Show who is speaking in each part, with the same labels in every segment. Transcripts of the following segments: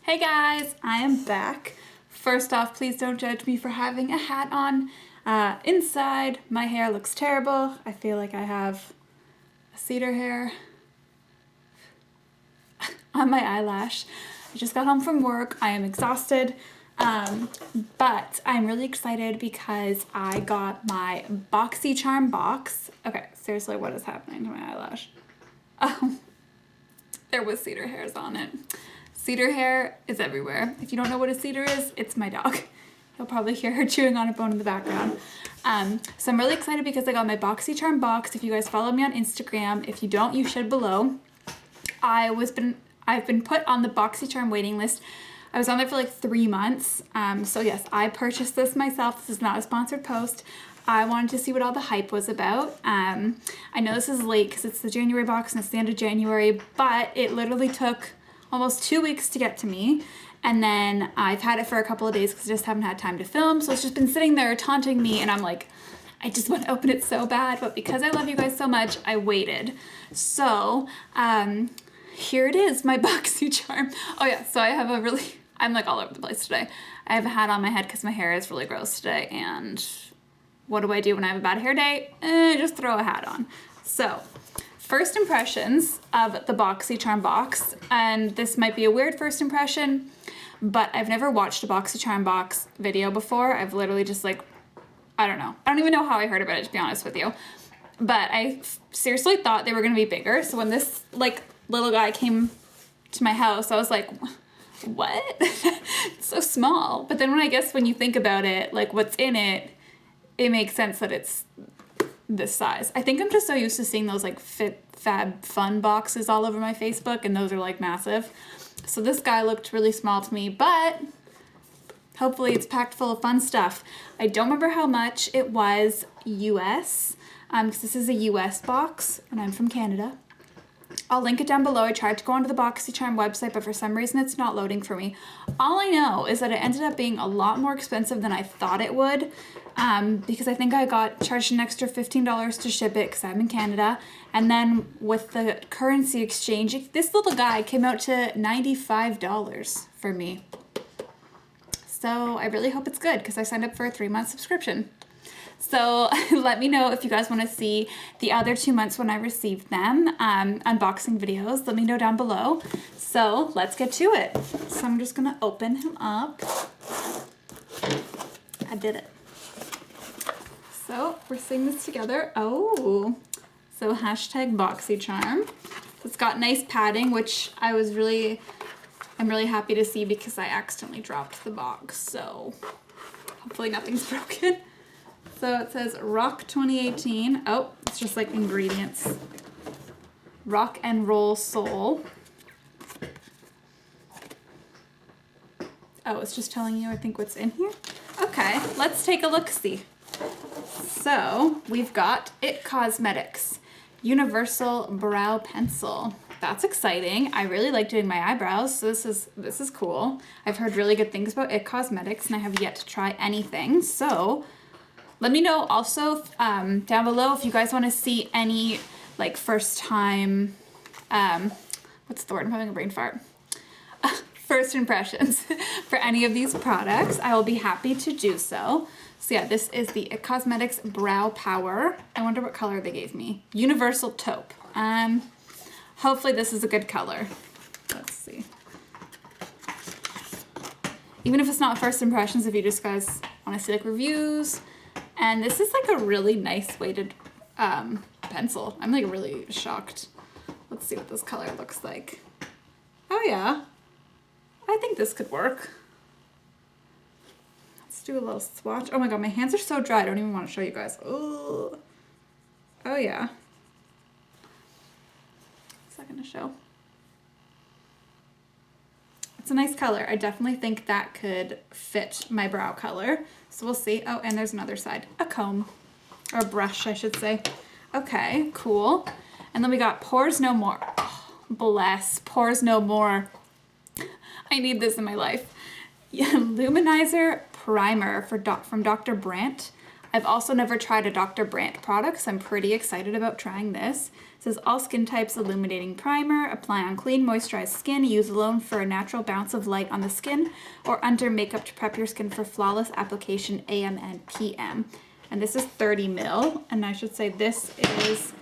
Speaker 1: Hey guys, I am back. First off, please don't judge me for having a hat on. Inside, my hair looks terrible. I feel like I have a cedar hair on my eyelash. I just got home from work. I am exhausted, but I'm really excited because I got my Boxy Charm box. Okay, seriously, what is happening to my eyelash? Oh, there was cedar hairs on it. Cedar hair is everywhere. If you don't know what a cedar is, it's my dog. You'll probably hear her chewing on a bone in the background. So I'm really excited because I got my Boxy Charm box. If you guys follow me on Instagram, if you don't, you should below. I've been put on the Boxy Charm waiting list. I was on there for like 3 months. So yes, I purchased this myself. This is not a sponsored post. I wanted to see what all the hype was about. I know this is late because it's the January box and it's the end of January, but it literally took almost 2 weeks to get to me. And then I've had it for a couple of days because I just haven't had time to film. So it's just been sitting there taunting me and I'm like, I just want to open it so bad. But because I love you guys so much, I waited. So here it is, my Boxy Charm. Oh yeah, so I have I'm like all over the place today. I have a hat on my head because my hair is really gross today. And what do I do when I have a bad hair day? Just throw a hat on. So first impressions of the Boxy Charm box, and this might be a weird first impression, but I've never watched a Boxy Charm box video before. I've literally just like, I don't know. I don't even know how I heard about it, to be honest with you. But I seriously thought they were gonna be bigger. So when this like little guy came to my house, I was like, what? It's so small. But then when you think about it, like what's in it, it makes sense that it's this size. I think I'm just so used to seeing those like Fab Fun boxes all over my Facebook, and those are like massive. So this guy looked really small to me, but hopefully it's packed full of fun stuff. I don't remember how much it was US, because this is a US box and I'm from Canada. I'll link it down below. I tried to go onto the BoxyCharm website, but for some reason it's not loading for me. All I know is that it ended up being a lot more expensive than I thought it would, because I think I got charged an extra $15 to ship it because I'm in Canada. And then with the currency exchange, this little guy came out to $95 for me. So I really hope it's good because I signed up for a 3-month subscription. So let me know if you guys want to see the other 2 months when I received them, unboxing videos. Let me know down below. So let's get to it. So I'm just going to open him up. I did it. So we're seeing this together. Oh, so hashtag BoxyCharm. It's got nice padding, which I'm really happy to see because I accidentally dropped the box. So hopefully nothing's broken. So it says Rock 2018. Oh, it's just like ingredients. Rock and Roll Soul. Oh, it's just telling you, I think, what's in here. Okay, let's take a look-see. So we've got It Cosmetics Universal Brow Pencil. That's exciting. I really like doing my eyebrows, so this is cool. I've heard really good things about It Cosmetics, and I have yet to try anything. So let me know also down below if you guys want to see any like first time, what's the word? I'm having a brain fart. First impressions for any of these products. I will be happy to do so. So yeah, this is the It Cosmetics Brow Power. I wonder what color they gave me. Universal Taupe. Hopefully this is a good color. Let's see. Even if it's not first impressions, if you just guys want to see like reviews. And this is like a really nice weighted pencil. I'm like really shocked. Let's see what this color looks like. Oh yeah, I think this could work. Let's do a little swatch. Oh my god, my hands are so dry. I don't even want to show you guys. Oh yeah. What's that gonna show? It's a nice color. I definitely think that could fit my brow color. So we'll see. Oh, and there's another side. A comb. Or a brush, I should say. Okay, cool. And then we got Pores No More. Oh, bless. Pores No More. I need this in my life. Yeah, Luminizer Primer from Dr. Brandt. I've also never tried a Dr. Brandt product, so I'm pretty excited about trying this. It says all skin types illuminating primer, apply on clean, moisturized skin, use alone for a natural bounce of light on the skin, or under makeup to prep your skin for flawless application AM and PM. And this is 30 ml, and I should say this is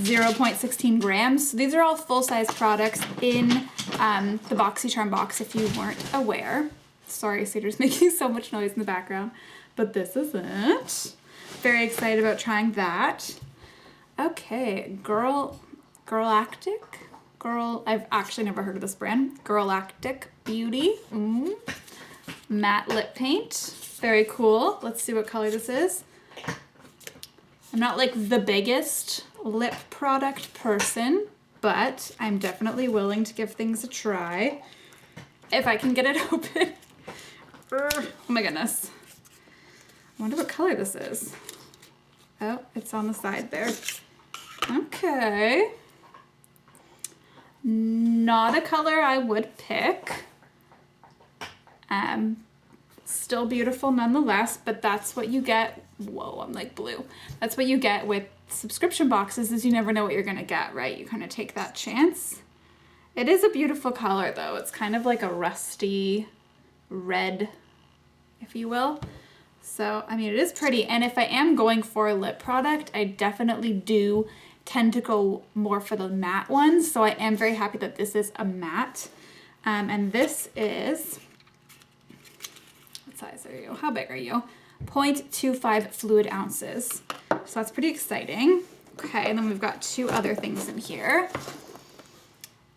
Speaker 1: 0.16 grams. So these are all full-size products in the BOXYCHARM box, if you weren't aware. Sorry, Cedar's making so much noise in the background, but this is it. Very excited about trying that. Okay, Girlactik. I've actually never heard of this brand. Girlactik Beauty. Matte lip paint. Very cool. Let's see what color this is. I'm not like the biggest lip product person, but I'm definitely willing to give things a try. If I can get it open. Oh my goodness. I wonder what color this is. Oh, it's on the side there. Okay. Not a color I would pick. Still beautiful nonetheless, but that's what you get. Whoa, I'm like blue. That's what you get with subscription boxes, is you never know what you're gonna get, right? You kind of take that chance. It is a beautiful color though. It's kind of like a rusty red, if you will. So, I mean, it is pretty. And if I am going for a lip product, I definitely do tend to go more for the matte ones. So I am very happy that this is a matte. And this is, what size are you? How big are you? 0.25 fluid ounces. So that's pretty exciting. Okay, and then we've got two other things in here.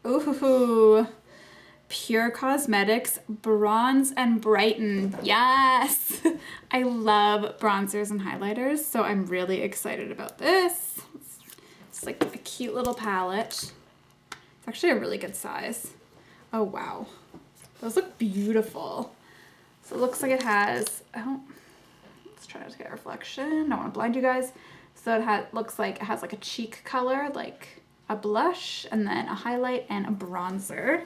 Speaker 1: Ooh, Pure Cosmetics Bronze and Brighten. Yes! I love bronzers and highlighters, so I'm really excited about this. It's like a cute little palette. It's actually a really good size. Oh, wow. Those look beautiful. So it looks like it has, let's try to get a reflection. I don't want to blind you guys. So it looks like it has like a cheek color, like a blush, and then a highlight and a bronzer.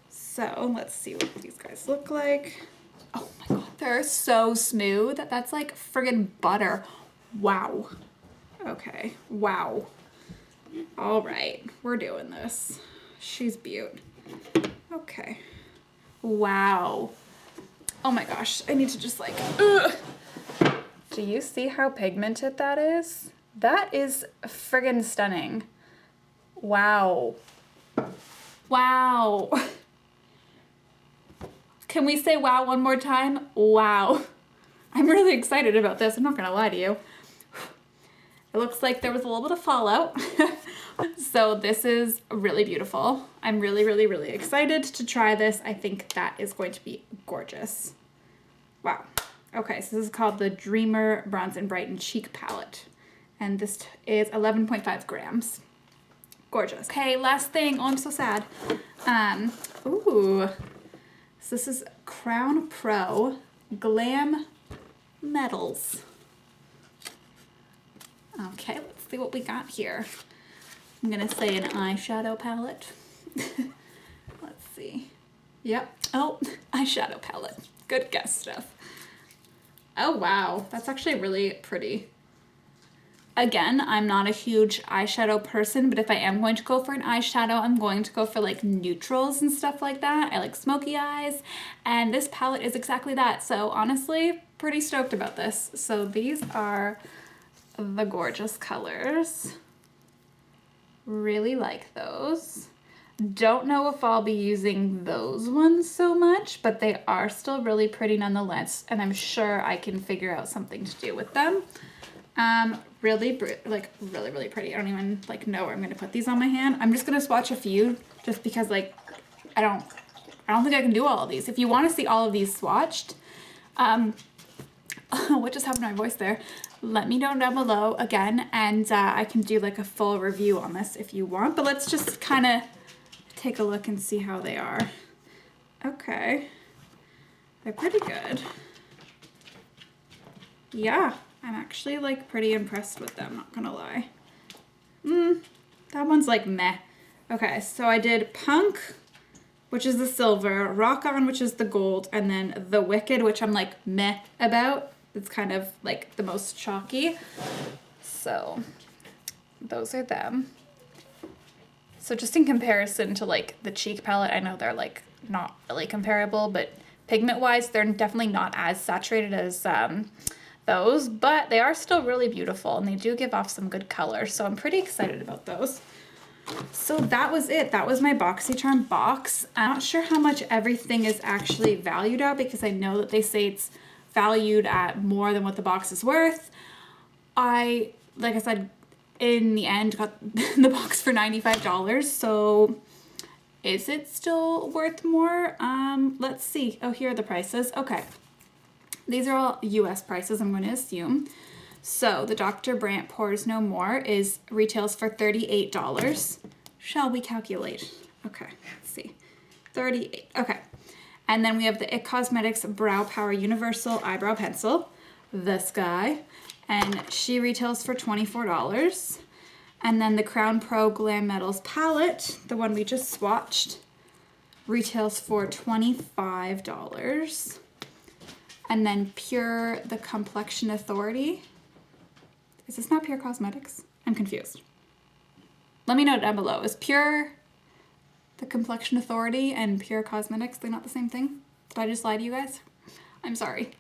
Speaker 1: So let's see what these guys look like. Oh my god, they're so smooth. That's like friggin' butter. Wow. Okay, wow. All right, we're doing this. She's beaut. Okay. Wow. Oh my gosh, I need to just like, ugh. Do you see how pigmented that is? That is friggin' stunning. Wow. Wow. Can we say wow one more time? Wow. I'm really excited about this. I'm not gonna lie to you. It looks like there was a little bit of fallout. So this is really beautiful. I'm really, really, really excited to try this. I think that is going to be gorgeous. Wow. Okay, so this is called the Dreamer Bronze and Brighten Cheek Palette. And this is 11.5 grams. Gorgeous. Okay, last thing. Oh, I'm so sad. Ooh. So this is Crown Pro Glam Metals. Okay, let's see what we got here. I'm gonna say an eyeshadow palette. Let's see. Yep. Oh, eyeshadow palette. Good guess stuff. Oh wow, that's actually really pretty. Again, I'm not a huge eyeshadow person, but if I am going to go for an eyeshadow, I'm going to go for like neutrals and stuff like that. I like smoky eyes, and this palette is exactly that. So honestly, pretty stoked about this. So these are the gorgeous colors. Really like those. Don't know if I'll be using those ones so much, but they are still really pretty nonetheless, and I'm sure I can figure out something to do with them. Really pretty. I don't even like know where I'm gonna put these on my hand. I'm just gonna swatch a few just because like I don't think I can do all of these. If you want to see all of these swatched, what just happened to my voice there? Let me know down below again, and I can do like a full review on this if you want, but let's just kind of take a look and see how they are. Okay, they're pretty good. Yeah, I'm actually like pretty impressed with them, not gonna lie. That one's like meh. Okay, so I did Punk, which is the silver, Rock On, which is the gold, and then The Wicked, which I'm like meh about. it's kind of like the most chalky. So those are them. So just in comparison to like the cheek palette, I know they're like not really comparable, but pigment wise, they're definitely not as saturated as those, but they are still really beautiful and they do give off some good color. So I'm pretty excited about those. So that was it. That was my BoxyCharm box. I'm not sure how much everything is actually valued at because I know that they say it's valued at more than what the box is worth. Like I said, in the end, got the box for $95. So is it still worth more? Let's see. Oh, here are the prices. Okay. These are all US prices, I'm going to assume. So the Dr. Brandt Pores No More retails for $38. Shall we calculate? Okay, let's see. 38. Okay. And then we have the IT Cosmetics Brow Power Universal Eyebrow Pencil. This guy. And she retails for $24. And then the Crown Pro Glam Metals palette, the one we just swatched, retails for $25. And then Pure, the Complexion Authority. Is this not Pure Cosmetics? I'm confused. Let me know down below. Is Pure the Complexion Authority and Pure Cosmetics, they're not the same thing? Did I just lie to you guys? I'm sorry.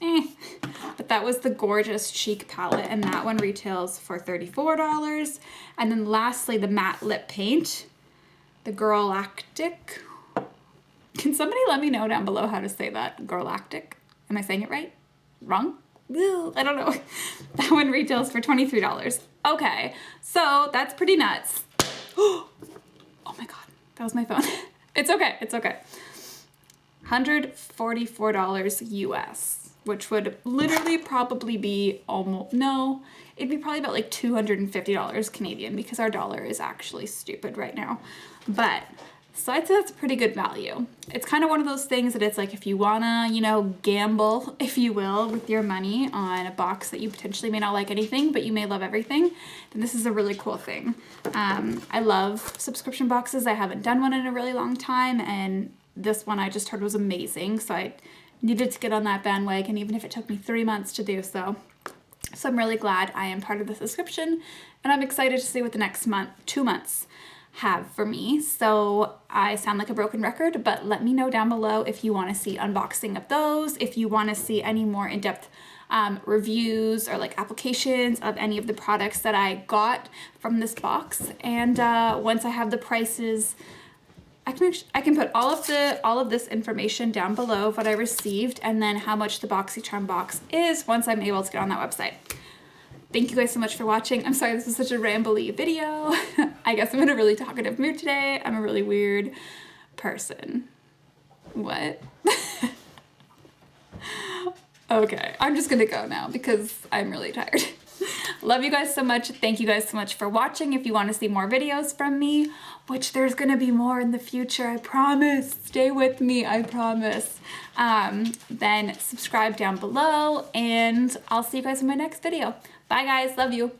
Speaker 1: But that was the gorgeous cheek palette, and that one retails for $34. And then lastly, the matte lip paint, the Girlactik. Can somebody let me know down below how to say that? Girlactik. Am I saying it right? Wrong? I don't know. That one retails for $23. Okay, so that's pretty nuts. Oh my God, that was my phone. It's okay, it's okay. $144 US, which would literally probably be it'd be probably about like $250 Canadian because our dollar is actually stupid right now. But so I'd say that's a pretty good value. It's kind of one of those things that it's like if you wanna, gamble, if you will, with your money on a box that you potentially may not like anything, but you may love everything, then this is a really cool thing. I love subscription boxes. I haven't done one in a really long time, and this one I just heard was amazing, so I needed to get on that bandwagon, even if it took me 3 months to do so. So I'm really glad I am part of the subscription, and I'm excited to see what the next 2 months have for me. So I sound like a broken record, but let me know down below if you want to see unboxing of those, if you want to see any more in-depth reviews or like applications of any of the products that I got from this box. And once I have the prices, I can put all of this information down below of what I received and then how much the BoxyCharm box is once I'm able to get on that website. Thank you guys so much for watching. I'm sorry this was such a rambly video. I guess I'm in a really talkative mood today. I'm a really weird person. What? Okay, I'm just gonna go now because I'm really tired. Love you guys so much. Thank you guys so much for watching. If you want to see more videos from me, which there's gonna be more in the future, I promise. Stay with me, I promise. Then subscribe down below and I'll see you guys in my next video. Bye guys, love you.